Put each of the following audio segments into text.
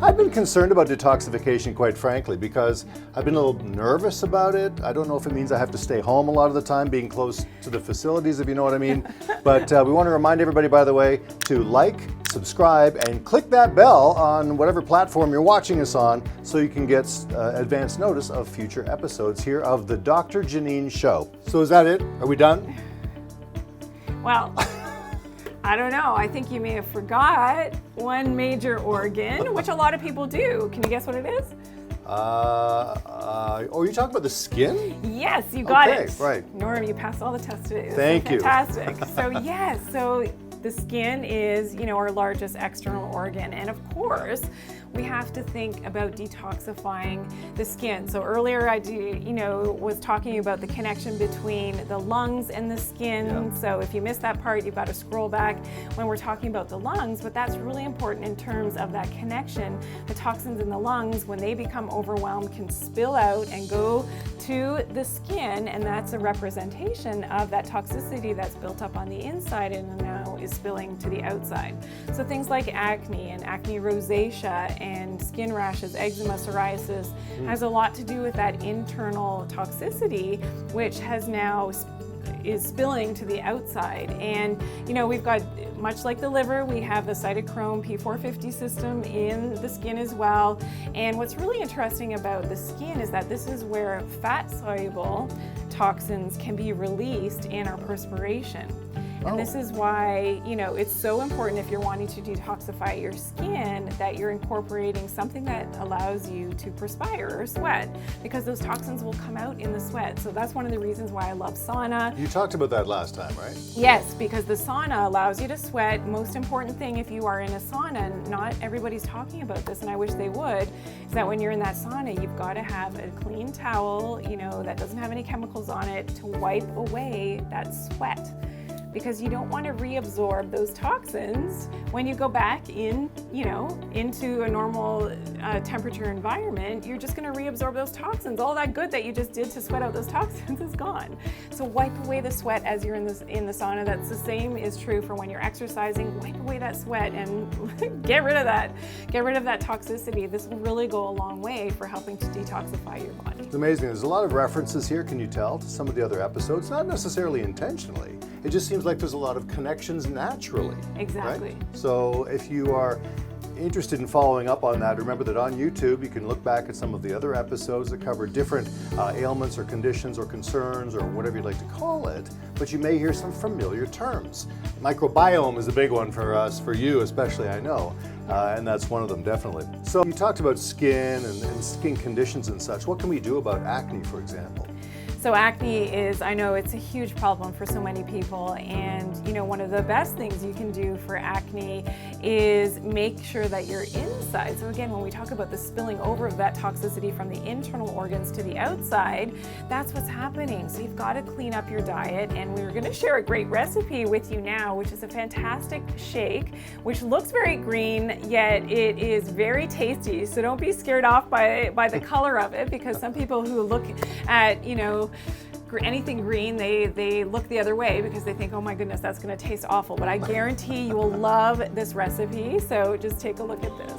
I've been concerned about detoxification, quite frankly, because I've been a little nervous about it. I don't know if it means I have to stay home a lot of the time, being close to the facilities, if you know what I mean. But we want to remind everybody, by the way, to like, subscribe, and click that bell on whatever platform you're watching us on so you can get advance notice of future episodes here of the Dr. Janine Show. So is that it? Are we done? Well, I don't know. I think you may have forgot one major organ, which a lot of people do. Can you guess what it is? Oh, you're talking about the skin? Yes, you got it. Okay, right. Norm, you passed all the tests today. Thank you. Fantastic. So yes, so the skin is, our largest external organ. And of course, we have to think about detoxifying the skin. So earlier I was talking about the connection between the lungs and the skin. Yeah. So if you missed that part, you've got to scroll back when we're talking about the lungs, but that's really important in terms of that connection. The toxins in the lungs, when they become overwhelmed, can spill out and go to the skin, and that's a representation of that toxicity that's built up on the inside and now is spilling to the outside. So things like acne and acne rosacea and skin rashes, eczema, psoriasis has a lot to do with that internal toxicity, which has now is spilling to the outside. And we've got, much like the liver, we have the cytochrome P450 system in the skin as well. And what's really interesting about the skin is that this is where fat-soluble toxins can be released in our perspiration. And this is why, it's so important if you're wanting to detoxify your skin that you're incorporating something that allows you to perspire or sweat, because those toxins will come out in the sweat. So that's one of the reasons why I love sauna. You talked about that last time, right? Yes, because the sauna allows you to sweat. Most important thing if you are in a sauna, and not everybody's talking about this, and I wish they would, is that when you're in that sauna, you've got to have a clean towel, that doesn't have any chemicals on it, to wipe away that sweat. Because you don't want to reabsorb those toxins when you go back in, into a normal temperature environment. You're just going to reabsorb those toxins. All that good that you just did to sweat out those toxins is gone. So wipe away the sweat as you're in the sauna. That's the same is true for when you're exercising. Wipe away that sweat and get rid of that. Get rid of that toxicity. This will really go a long way for helping to detoxify your body. It's amazing. There's a lot of references here, can you tell, to some of the other episodes, not necessarily intentionally. It just seems like there's a lot of connections naturally. Exactly. Right? So if you are interested in following up on that, remember that on YouTube you can look back at some of the other episodes that cover different ailments or conditions or concerns or whatever you'd like to call it, but you may hear some familiar terms. Microbiome is a big one for us, for you especially, I know, and that's one of them, definitely. So you talked about skin and skin conditions and such. What can we do about acne, for example? So acne is, I know it's a huge problem for so many people, and one of the best things you can do for acne is make sure that you're inside. So again, when we talk about the spilling over of that toxicity from the internal organs to the outside, that's what's happening. So you've got to clean up your diet, and we're going to share a great recipe with you now, which is a fantastic shake, which looks very green, yet it is very tasty. So don't be scared off by the color of it, because some people who look at, anything green, they look the other way because they think, oh my goodness, that's going to taste awful. But I guarantee you will love this recipe. So just take a look at this.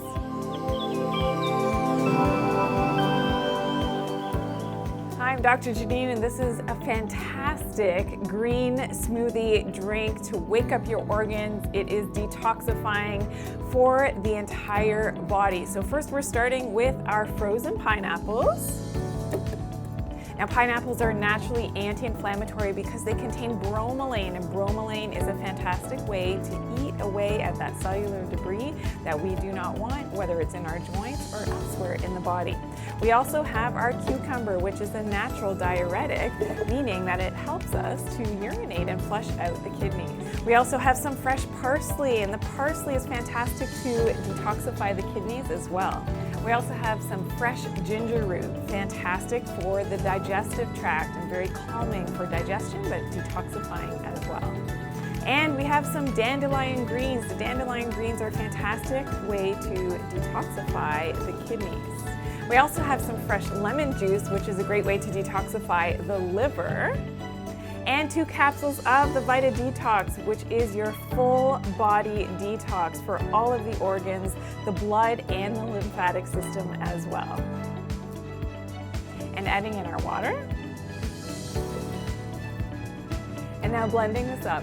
Hi, I'm Dr. Janine, and this is a fantastic green smoothie drink to wake up your organs. It is detoxifying for the entire body. So first we're starting with our frozen pineapples. Now, pineapples are naturally anti-inflammatory because they contain bromelain, and bromelain is a fantastic way to eat away at that cellular debris that we do not want, whether it's in our joints or elsewhere in the body. We also have our cucumber, which is a natural diuretic, meaning that it helps us to urinate and flush out the kidneys. We also have some fresh parsley, and the parsley is fantastic to detoxify the kidneys as well. We also have some fresh ginger root, fantastic for the digestive tract and very calming for digestion, but detoxifying as well. And we have some dandelion greens. The dandelion greens are a fantastic way to detoxify the kidneys. We also have some fresh lemon juice, which is a great way to detoxify the liver. and 2 capsules of the Vita Detox, which is your full body detox for all of the organs, the blood and the lymphatic system as well. And adding in our water. And now blending this up.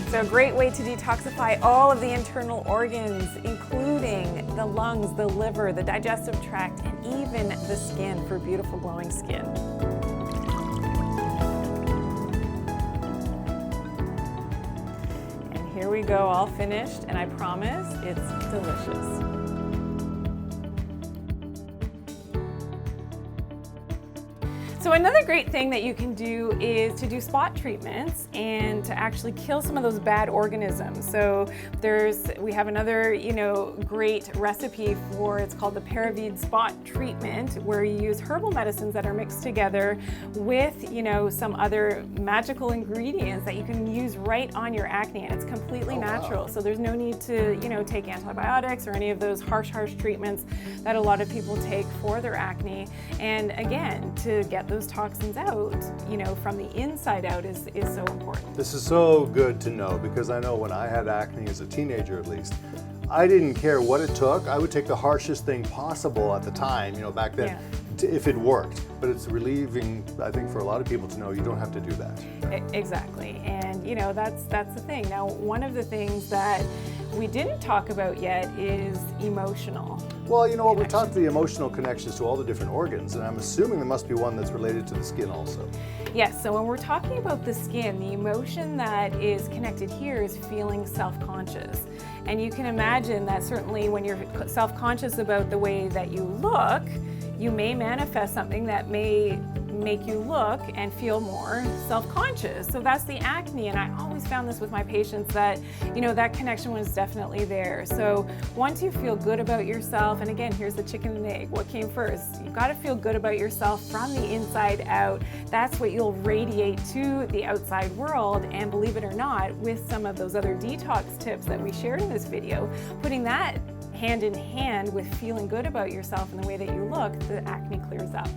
So a great way to detoxify all of the internal organs, including the lungs, the liver, the digestive tract, and even the skin for beautiful glowing skin. And here we go, all finished, and I promise it's delicious. So another great thing that you can do is to do spot treatments and to actually kill some of those bad organisms. So we have another, great recipe for, it's called the Paravid spot treatment, where you use herbal medicines that are mixed together with, some other magical ingredients that you can use right on your acne, and it's completely natural. Wow. So there's no need to, take antibiotics or any of those harsh treatments that a lot of people take for their acne. And again, to get those toxins out, from the inside out is so important. This is so good to know, because I know when I had acne as a teenager at least, I didn't care what it took. I would take the harshest thing possible at the time, back then, if it worked. But it's relieving, I think, for a lot of people to know you don't have to do that. Exactly, and that's the thing. Now, one of the things that we didn't talk about yet is emotional. Well, we talked the emotional connections to all the different organs, and I'm assuming there must be one that's related to the skin also. Yes, so when we're talking about the skin, the emotion that is connected here is feeling self-conscious. And you can imagine that certainly when you're self-conscious about the way that you look, you may manifest something that may make you look and feel more self-conscious. So that's the acne, and I always found this with my patients that, that connection was definitely there. So once you feel good about yourself, and again, here's the chicken and egg, what came first? You've got to feel good about yourself from the inside out. That's what you'll radiate to the outside world, and believe it or not, with some of those other detox tips that we shared in this video, putting that hand in hand with feeling good about yourself and the way that you look, the acne clears up.